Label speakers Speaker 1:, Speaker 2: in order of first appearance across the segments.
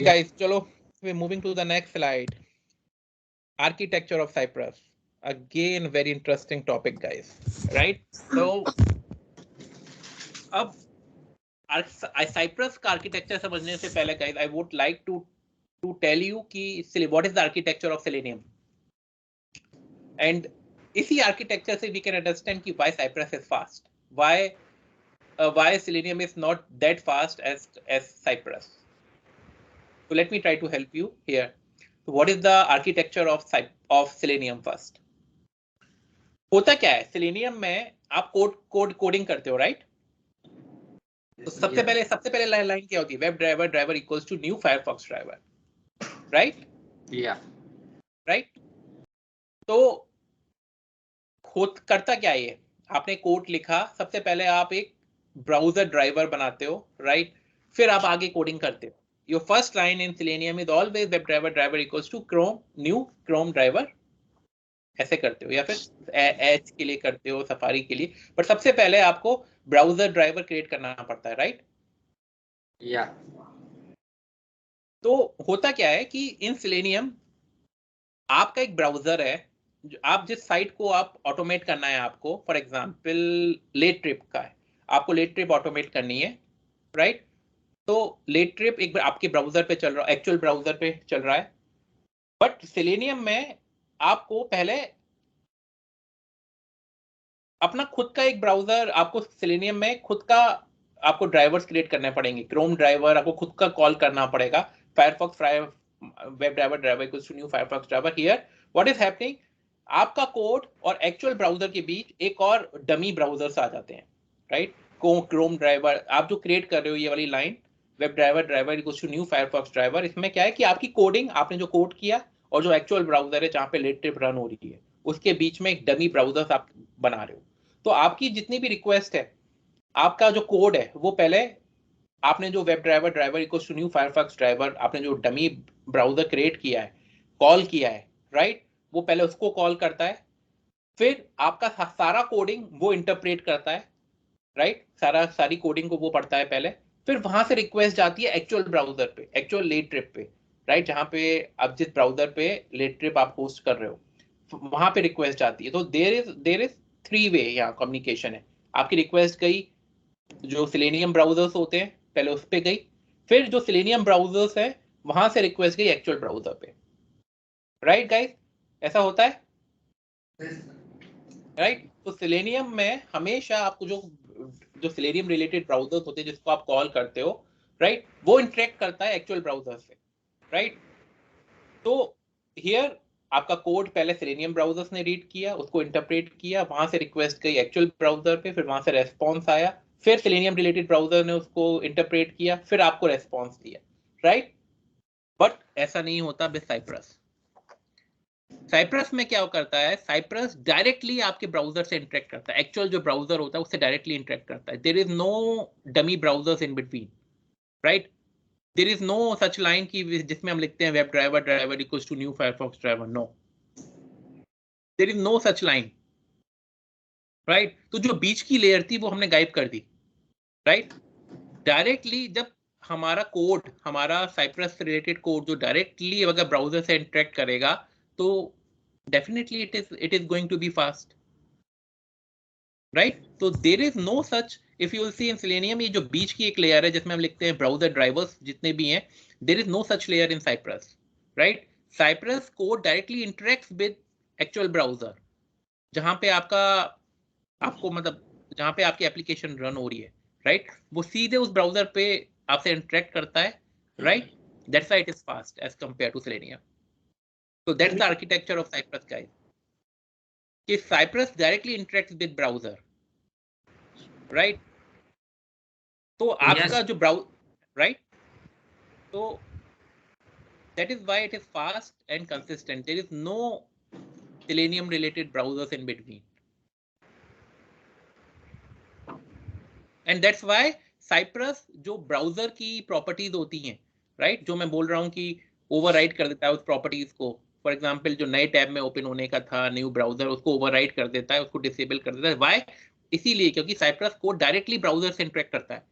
Speaker 1: Guys, chalo, we're moving to the next slide. Architecture of Cypress. Again, very interesting topic, guys. Right? So, अब Cypress का architecture समझने से पहले, guys, I would like to tell you कि what is the architecture of Selenium. And इसी architecture से we can understand कि why Cypress is fast. Why Selenium is not that fast as Cypress. So let me try to help you here. So what is the architecture of Selenium first? होता क्या है Selenium में आप coding करते हो, right? तो सबसे पहले लाइन क्या होती है? Web driver equals to new Firefox driver, right? Right. तो खुद करता क्या है ये? आपने कोड लिखा, सबसे पहले आप एक ब्राउजर ड्राइवर बनाते हो, राइट? फिर आप आगे कोडिंग करते हो। Your first line in Selenium is always web driver equals to new Chrome driver, ऐसे करते हो, या फिर एज के लिए करते हो, सफारी के लिए, बट सबसे पहले आपको ब्राउजर ड्राइवर क्रिएट करना पड़ता है, राइट? तो होता क्या है कि इन Selenium आपका एक ब्राउजर है, आप जिस साइट को आप ऑटोमेट करना है आपको, फॉर एग्जांपल लेट ट्रिप का है, आपको लेट ट्रिप ऑटोमेट करनी है, राइट? तो लेट ट्रिप एक आपके ब्राउजर पे चल रहा है, एक्चुअल ब्राउजर पे चल रहा है, बट Selenium में आपको पहले अपना खुद का एक ब्राउजर, आपको Selenium में खुद का आपको ड्राइवर्स क्रिएट करने पड़ेंगे। क्रोम ड्राइवर आपको खुद का कॉल करना पड़ेगा, Firefox web driver equals to new Firefox driver. Here what is happening, आपका कोड और एक्चुअल ब्राउजर के बीच एक और डमी ब्राउजर्स आ जाते हैं, राइट? क्रोम ड्राइवर आप जो क्रिएट कर रहे हो, ये वाली line web driver equals to new Firefox driver, इसमें क्या है कि आपकी कोडिंग, आपने जो कोड किया और जो एक्चुअल ब्राउजर है जहां पे लेट ट्रिप रन हो रही है, उसके बीच में एक डमी ब्राउजर आप बना रहे हो। तो आपकी जितनी भी रिक्वेस्ट है, आपका जो कोड है, वो पहले आपने जो web driver equals to new Firefox driver, आपने जो डमी ब्राउजर क्रिएट किया है, कॉल किया है, राइट? वो पहले उसको कॉल करता है, फिर आपका सारा कोडिंग वो इंटरप्रेट करता है, राइट? सारी कोडिंग को वो पढ़ता है पहले, फिर वहां से रिक्वेस्ट जाती है एक्चुअल ब्राउजर पे, एक्चुअल लेट ट्रिप पे, राइट? जहां पे आप जिस ब्राउजर पे लेट ट्रिप आप होस्ट कर रहे हो, वहां पे रिक्वेस्ट जाती है। तो देयर इज 3 वे यहाँ कम्युनिकेशन है। आपकी रिक्वेस्ट गई, जो Selenium ब्राउजर्स होते हैं पहले उस पे गई, फिर जो Selenium ब्राउजर्स है वहां से रिक्वेस्ट गई एक्चुअल ब्राउजर पे, राइट गाइस? ऐसा होता है, राइट? तो Selenium में हमेशा आपको जो Selenium रिलेटेड ब्राउजर्स होते हैं जिसको आप कॉल करते हो, राइट, वो इंटरेक्ट करता है एक्चुअल ब्राउजर से, राइट? तो हियर आपका कोड पहले Selenium ब्राउजर्स ने रीड किया, उसको इंटरप्रेट किया, वहां से रिक्वेस्ट गई एक्चुअल ब्राउजर पे, फिर वहां से रेस्पॉन्स आया, फिर Selenium रिलेटेड ब्राउजर ने उसको इंटरप्रेट किया, फिर आपको रेस्पॉन्स दिया, राइट? बट ऐसा नहीं होता विद साइप्रस में क्या करता है, साइप्रस डायरेक्टली आपके ब्राउजर से इंटरेक्ट करता है, एक्चुअल जो ब्राउजर होता है उससे डायरेक्टली इंटरेक्ट करता है। There is no dummy browsers in between, right? There is no such line की जिसमें हम लिखते हैं web driver equals to new Firefox driver, no, there is no such line, right? तो जो बीच की लेयर थी वो हमने गायब कर दी, राइट? डायरेक्टली जब हमारा कोड, हमारा साइप्रस रिलेटेड कोड जो डायरेक्टली अगर ब्राउजर से इंटरेक्ट करेगा, तो definitely it is going to be fast, right? तो there is no such, if you will see in Selenium, ये जो बीच की एक लेयर है जिसमें हम लिखते हैं ब्राउजर ड्राइवर्स जितने भी हैं, there is no such layer in Cypress, right? Cypress code directly interacts with actual browser, जहां पे आपको मतलब जहां पे आपकी एप्लीकेशन रन हो रही है, राइट? वो सीधे उस ब्राउजर पे आपसे इंटरेक्ट करता है, right? That's why it is fast as compare to Selenium. So that's the architecture of Cypress, guys. कि Cypress directly interacts with browser, right? तो आपका जो right? So that is why it is fast and consistent. There is no Selenium related browsers in between. And that's why Cypress जो browser की properties होती हैं, right, जो मैं बोल रहा हूँ कि ओवरराइड कर देता है उस प्रॉपर्टीज को, फॉर एग्जांपल जो नए टैब में ओपन होने का था न्यू ब्राउजर, उसको ओवरराइड कर देता है, उसको डिसेबल कर देता है। व्हाई? इसीलिए क्योंकि Cypress कोड डायरेक्टली ब्राउजर से इंटरेक्ट करता है,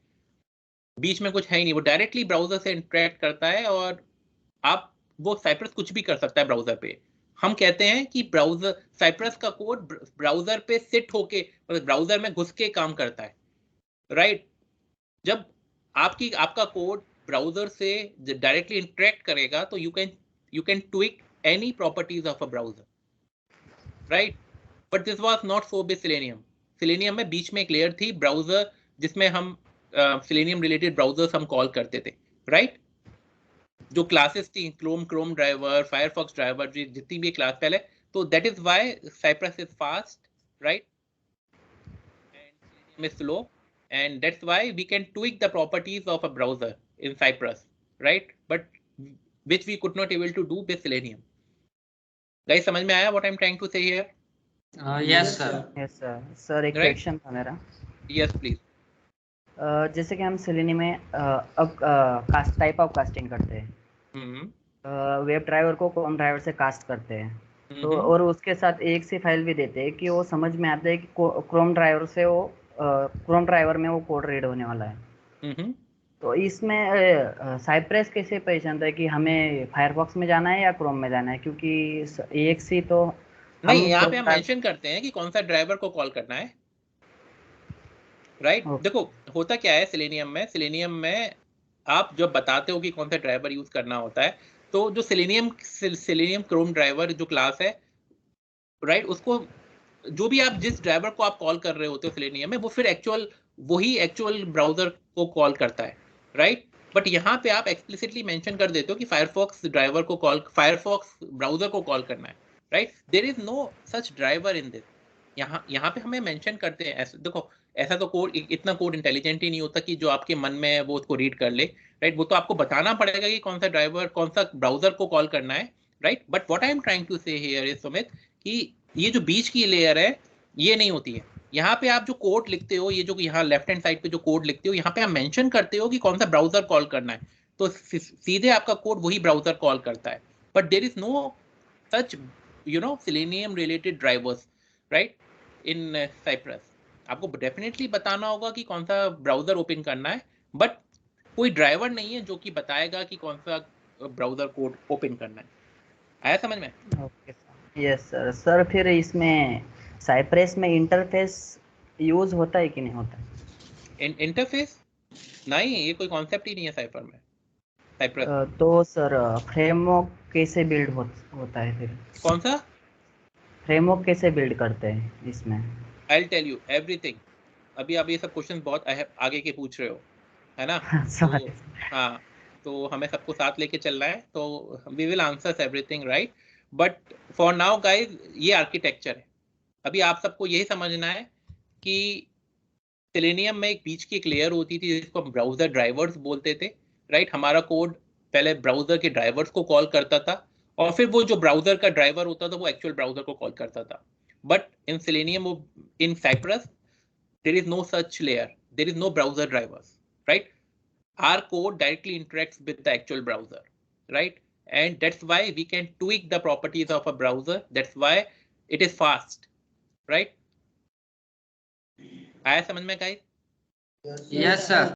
Speaker 1: बीच में कुछ है ही नहीं, वो डायरेक्टली ब्राउजर से इंटरेक्ट करता है और आप वो साइप्रस कुछ भी कर सकता है ब्राउजर पे। हम कहते हैं कि ब्राउजर साइप्रस का कोड ब्राउजर पे सिट होके ब्राउजर में घुस के काम करता है, राइट। जब आपका कोड ब्राउजर से डायरेक्टली इंटरेक्ट करेगा तो you can tweak any properties of a browser, right. But this was not so with selenium. Selenium में बीच में एक लेयर थी ब्राउजर जिसमें हम सेलेनियम रिलेटेड ब्राउजर्स हम कॉल करते थे, राइट। जो क्लासेस थी क्रोम ड्राइवर, फायरफॉक्स ड्राइवर, जितनी भी क्लास पहले, तो that is why Cypress is fast, right, and Selenium is slow, and that's why we can tweak the properties of a browser in Cypress, right? But which we could not able to do with Selenium. Guys, समझ में आया what I'm trying to say here?
Speaker 2: Yes sir.
Speaker 3: Yes sir. Sir, एक
Speaker 1: Right?
Speaker 3: Question था मेरा।
Speaker 1: Yes, please.
Speaker 3: जैसे कि हम selenium में अब कास्ट टाइप ऑफ कास्टिंग करते हैं, वेब ड्राइवर को क्रोम ड्राइवर से कास्ट करते हैं, तो और उसके साथ एक सी फाइल भी देते हैं कि वो समझ में आता है कि क्रोम ड्राइवर से वो क्रोम ड्राइवर में वो कोड रीड होने वाला है। तो इसमें साइप्रस कैसे पहचानता है कि हमें फायरफॉक्स में जाना है या क्रोम में जाना है, क्योंकि एक सी तो
Speaker 1: नहीं, यहाँ पे हम मेंशन करते हैं कि कौन सा ड्राइवर को कॉल करना है, राइट। देखो होता क्या है सेलेनियम में आप जब बताते हो कि कौन सा ड्राइवर यूज करना होता है, तो जो सेलेनियम क्रोम ड्राइवर जो क्लास है, राइट, उसको जो भी आप जिस ड्राइवर को आप कॉल कर रहे होते हो सेलेनियम में, वो फिर वही एक्चुअल ब्राउजर को कॉल करता है, राइट। बट यहाँ पे आप एक्सप्लिसिटली मेंशन कर देते हो कि फायरफॉक्स ब्राउजर को कॉल करना है, right. There is no such driver in this. यहाँ पे हमें मेंशन करते हैं, देखो ऐसा तो कोड, इतना कोड इंटेलिजेंट ही नहीं होता कि जो आपके मन में है वो उसको रीड कर ले, राइट। वो तो आपको बताना पड़ेगा कि कौन सा ड्राइवर कौन सा ब्राउजर को कॉल करना है, right. But what I am trying to say here is Sumit कि ये जो बीच की लेयर है ये नहीं होती है। यहाँ पे आप जो कोड लिखते हो, ये जो यहाँ लेफ्ट हैंड साइड पे जो कोड लिखते हो, यहाँ पे आप मेंशन करते हो कि कौन सा ब्राउजर कॉल करना है, तो सीधे आपका कोड वही ब्राउजर कॉल करता है। But there is no such Selenium related drivers, right, in Cypress. आपको डेफिनेटली बताना होगा कि कौन सा ब्राउजर ओपन करना है, बट कोई ड्राइवर नहीं है जो कि बताएगा कि कौन सा ब्राउजर कोड ओपन करना है। आया समझ में?
Speaker 3: Okay sir. Yes sir. Sir फिर इसमें साइप्रस में इंटरफेस यूज होता है कि नहीं होता?
Speaker 1: इंटरफेस नहीं, ये कोई कॉन्सेप्ट ही नहीं है साइपर में, साइप्रस।
Speaker 3: तो सर फ्रेमवर्क कैसे बिल्ड होता है फिर?
Speaker 1: कौन सा
Speaker 3: फ्रेमवर्क कैसे बिल्ड करते हैं इसमें?
Speaker 1: I will tell you everything. अभी आप ये सब क्वेश्चन बहुत आगे के पूछ रहे हो, है ना? तो हाँ, तो हमें सबको साथ लेके चलना है, तो we will answer everything, right. But for now guys, ये आर्किटेक्चर है। अभी आप सबको यही समझना है कि सेलेनियम में एक बीच की एक लेयर होती थी जिसको हम ब्राउजर ड्राइवर्स बोलते थे, राइट। हमारा कोड पहले ब्राउजर के ड्राइवर्स को कॉल करता था और फिर वो जो ब्राउजर का ड्राइवर होता था वो एक्चुअल ब्राउजर को कॉल करता था। But in Selenium, in Cypress, there is no such layer, there is no browser drivers, right? Our code directly interacts with the actual browser, right? And that's why we can tweak the properties of a browser. That's why it is fast, right? आया समझ में guys?
Speaker 2: Yes sir.